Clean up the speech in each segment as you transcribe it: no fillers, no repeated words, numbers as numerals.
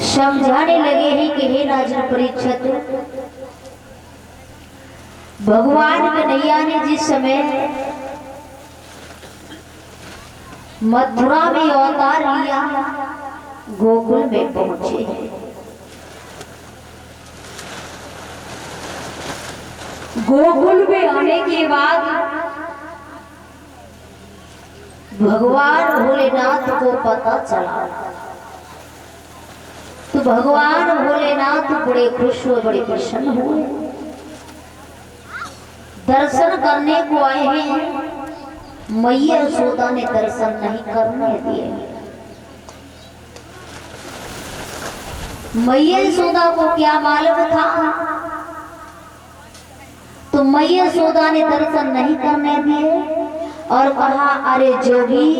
समझाने लगे हैं कि हे राजन परीक्षित, भगवान कन्हैया ने जिस समय मथुरा में अवतार लिया, गोकुल में पहुंचे। गोकुल में आने के बाद भगवान भोलेनाथ को पता चला, तो भगवान भोलेनाथ बड़े खुश हुए, बड़े प्रसन्न हुए। दर्शन करने को आए हैं, मैया यशोदा ने दर्शन नहीं करने दिए। मैया यशोदा को क्या मालूम था, तो मैया यशोदा ने दर्शन नहीं करने दिए और कहा, अरे जोगी,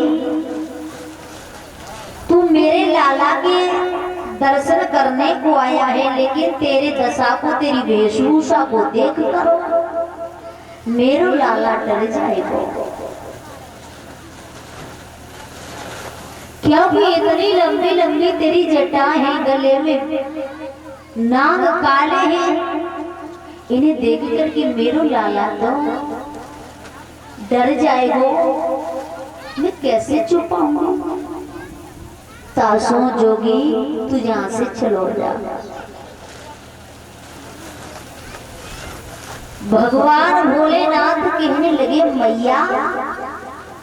तू मेरे लाला के दर्शन करने को आया है, लेकिन तेरे दशा को, तेरी वेशभूषा को देख कर मेरो लाला डर जाएगा, क्योंकि इतनी लंबी लंबी तेरी जटा है, गले में नाग काले हैं, इन्हें देख कर के मेरो लाला तो डर जाएगा, मैं कैसे छुपाऊंगा। तासो जोगी, तू यहां से चलो जा। भगवान भोलेनाथ कहने लगे, मैया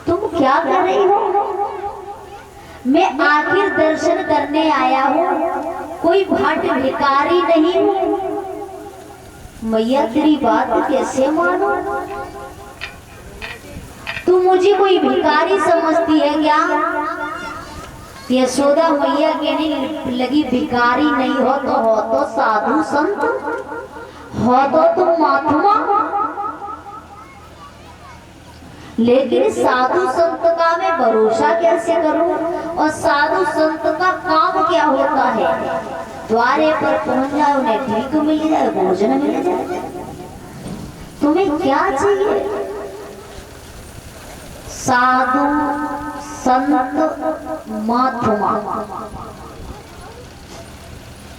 तुम क्या कर रही हो, मैं आखिर दर्शन करने आया हूँ, कोई भट भिखारी नहीं हूँ। मैया तेरी बात कैसे मानो, तू मुझे कोई भिखारी समझती है क्या। यशोदा मैया कहने लगी, भिखारी नहीं हो तो साधु संत, हो तो तुम महात्मा, लेकिन साधु संत का मैं भरोसा कैसे करूं, और साधु संत का काम क्या होता है, द्वारे पर पहुंच जाए, उन्हें भीख मिल जाए, भोजन मिल जाए, तुम्हें क्या चाहिए। साधु संत महात्मा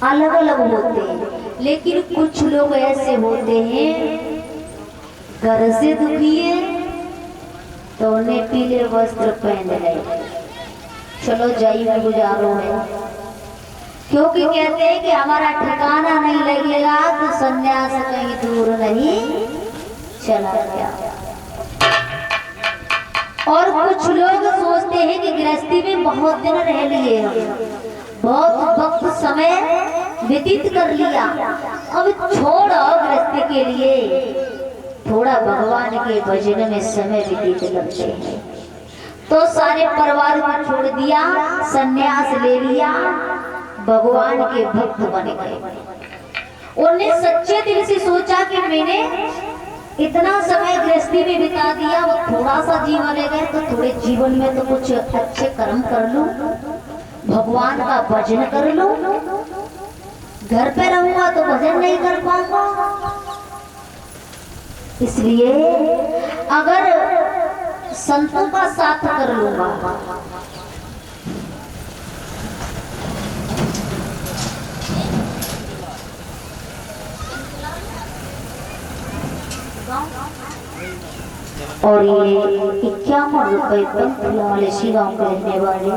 अलग अलग होते हैं, लेकिन कुछ लोग ऐसे होते हैं, घर से दुखी है तो उन्हें पीले वस्त्र पहन ले, चलो जाइए गुजारो है, क्योंकि कहते हैं कि हमारा ठिकाना नहीं लगेगा तो सन्यास कहीं दूर नहीं चला गया। और कुछ लोग सोचते हैं कि गृहस्थी में बहुत दिन रह लिए, बहुत वक्त समय व्यतीत कर लिया, अब छोड़ो गृहस्थी के लिए, थोड़ा भगवान के भजन में समय व्यतीत करते हैं। तो सारे परिवार को छोड़ दिया, सन्यास ले लिया, भगवान के भक्त बन गए। उन्हें सच्चे दिल से सोचा कि मैंने इतना समय गृहस्थी में बिता दिया, वो थोड़ा सा जीवन रह गए, तो थोड़े जीवन में तो कुछ अच्छे कर्म कर लूं, भगवान का भजन कर लूं। घर पे रहूंगा तो भजन नहीं कर पाऊंगा, इसलिए अगर संतों का साथ कर लूंगा। और ये 51 रुपए वाले गांव के रहने वाले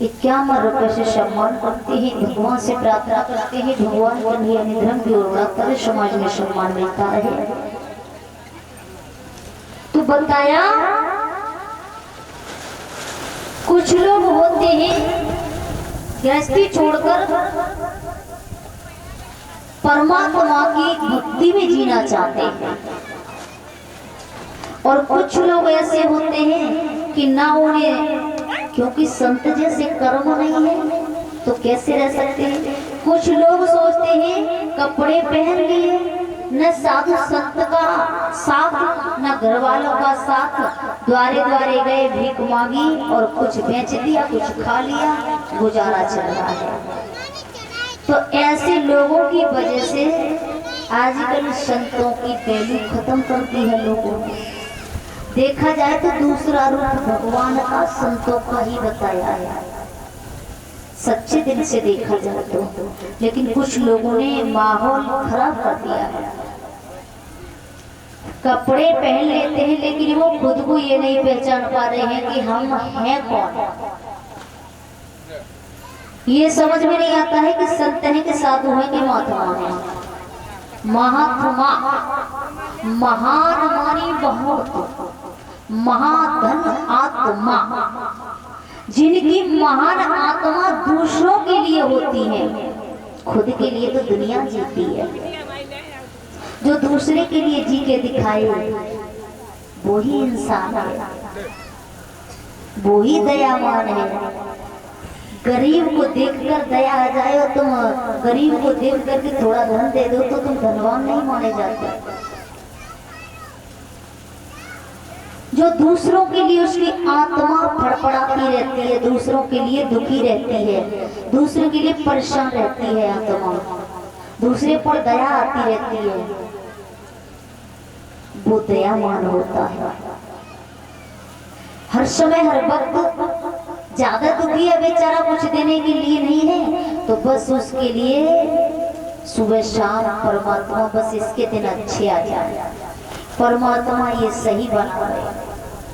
51 रुपए से सम्मान करते हैं, भगवान से प्रार्थना करते हैं, भगवान कन्हैया निधन की ओर करे, समाज में सम्मान मिलता रहे। तो बताया कुछ लोग होते हैं गृहस्थी छोड़कर परमात्मा की भक्ति में जीना चाहते हैं, और कुछ लोग ऐसे होते हैं कि ना उन्हें, क्योंकि संत जैसे कर्म नहीं है तो कैसे रह सकते हैं। कुछ लोग सोचते हैं कपड़े पहन लिए, न साधु संत का साथ, न घर वालों का साथ, द्वारे द्वारे गए, भीख मांगी और कुछ बेच दिया, कुछ खा लिया, गुजारा चल रहा है। तो ऐसे लोगों की वजह से आजकल संतों की वैल्यू खत्म करती है लोगों ने। देखा जाए तो दूसरा रूप भगवान का संतों का ही बताया है। सच्चे दिल से देखा जाए तो। लेकिन कुछ लोगों ने माहौल खराब कर दिया है। कपड़े पहन लेते हैं लेकिन वो खुद को ये नहीं पहचान पा रहे हैं कि हम हैं कौन। ये समझ में नहीं आता है कि संत हैं कि साधु हैं कि महात्मा हैं। महात्मा महान मानी बहुत, महाधन आत्मा। जिनकी महान आत्मा दूसरों के लिए होती है, खुद के लिए तो दुनिया जीती है। जो दूसरे के लिए जी के दिखाए वो ही इंसान है, वो ही दयावान है। गरीब को देखकर दया आ जाए और तुम गरीब को देख करके थोड़ा धन दे दो तो तुम धनवान नहीं माने जाते। जो दूसरों के लिए उसकी आत्मा फड़फड़ाती रहती है, दूसरों के लिए दुखी रहती है, दूसरों के लिए परेशान रहती है, आत्मा दूसरे पर दया आती रहती है, वो दयावान होता है। हर समय हर वक्त ज्यादा दुखी है बेचारा, कुछ देने के लिए नहीं है, तो बस उसके लिए सुबह शाम परमात्मा बस इसके दिन अच्छे आ जाए, परमात्मा ये सही बना रहे,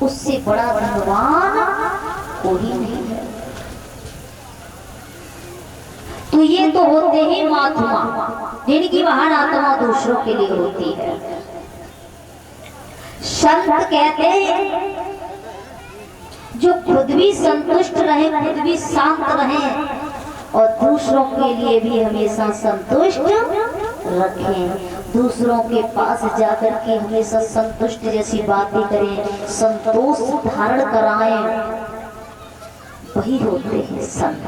उससे बड़ा धनवान कोई नहीं है। तो ये तो होते हैं महात्मा, जिनकी महान आत्मा दूसरों के लिए होती है। संत कहते हैं जो खुद भी संतुष्ट रहे, खुद भी शांत रहे और दूसरों के लिए भी हमेशा संतुष्ट रखें। दूसरों के पास जाकर के हमेशा संतुष्ट जैसी बातें करें, संतोष धारण कराएं, वही होते हैं संत।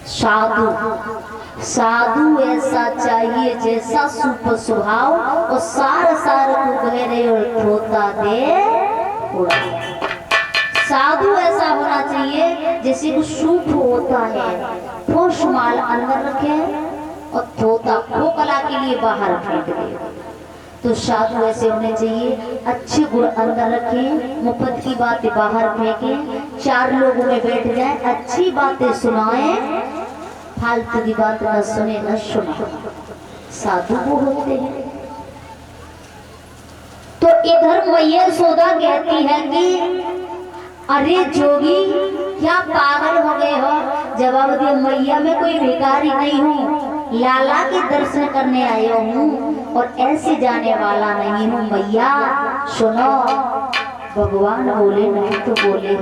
साधु साधु ऐसा चाहिए जैसा सुप स्वभाव और सार सार को गहरे और धोता दे उड़ा। साधु ऐसा होना चाहिए जैसे को सूप होता है, ठोस माल अंदर रखे और धोता खोखला के लिए बाहर फेंक दे। तो साधु ऐसे होने चाहिए, अच्छे गुण अंदर रखें, मुफ्त की बातें बाहर फेंकें, चार लोगों में बैठ जाए, अच्छी बातें सुनाएं, फालतू की बात न सुने न सुने। साधु वो होते हैं। तो इधर मैया सोदा कहती है कि अरे जोगी क्या पागल हो गए हो? जवाब दिया, मैया मैं कोई भिखारी नहीं हूँ, लाला के दर्शन करने आया हूँ और ऐसे जाने वाला नहीं हूँ। मैया सुनो, भगवान बोले नहीं तो बोले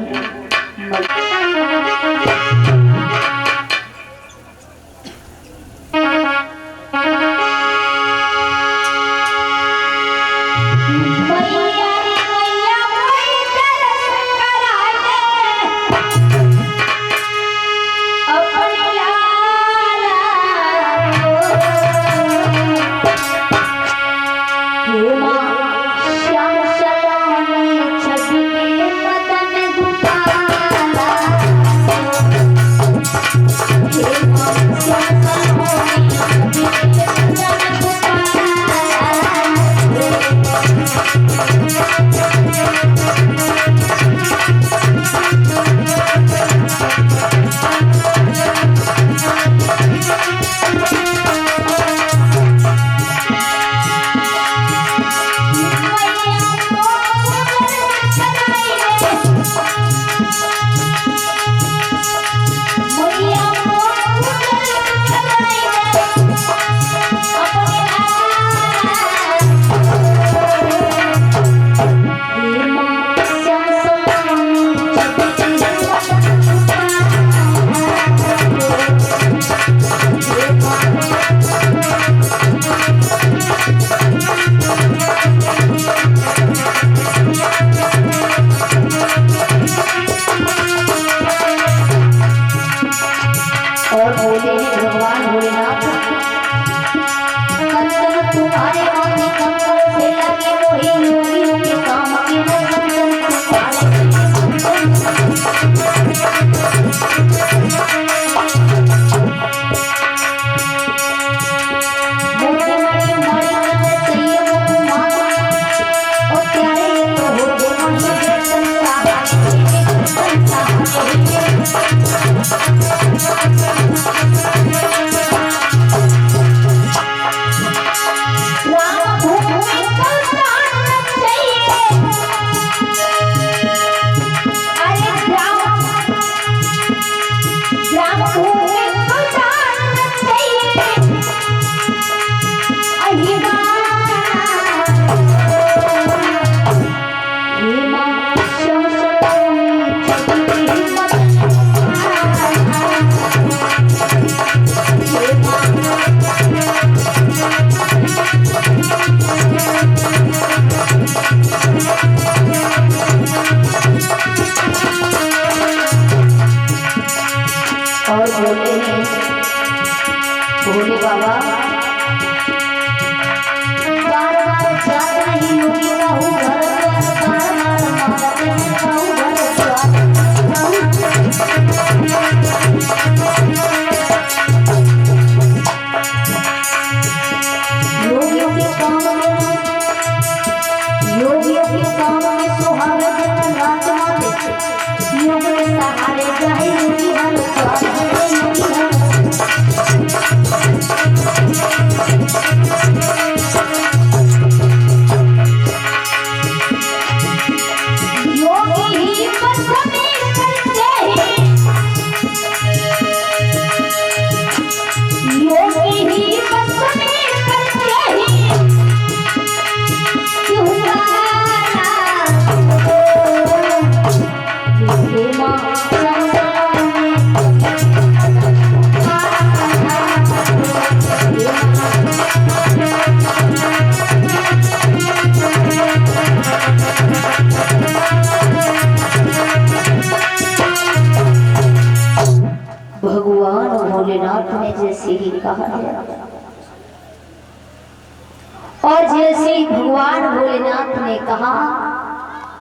Thank you. ग्राम भूमि सुजान चाहिए अहिबाना हे माँ शमशों में छुपी हिम्मत हे माँ और बोले हैं भोले बाबा बार बार जात नहीं योगी कहूँ घर द्वार बार बार मारते हैं कहूँ घर द्वार योगियों के काम में योगियों के काम में सुहावे जन रात माते योग के सहारे जाए योगी हर द्वार योगी हर योगी ही बस में करते हैं योगी ही बस में करते हैं क्यों गाना हे माँ भगवान भोलेनाथ ने जैसे ही कहा है और जैसे ही भगवान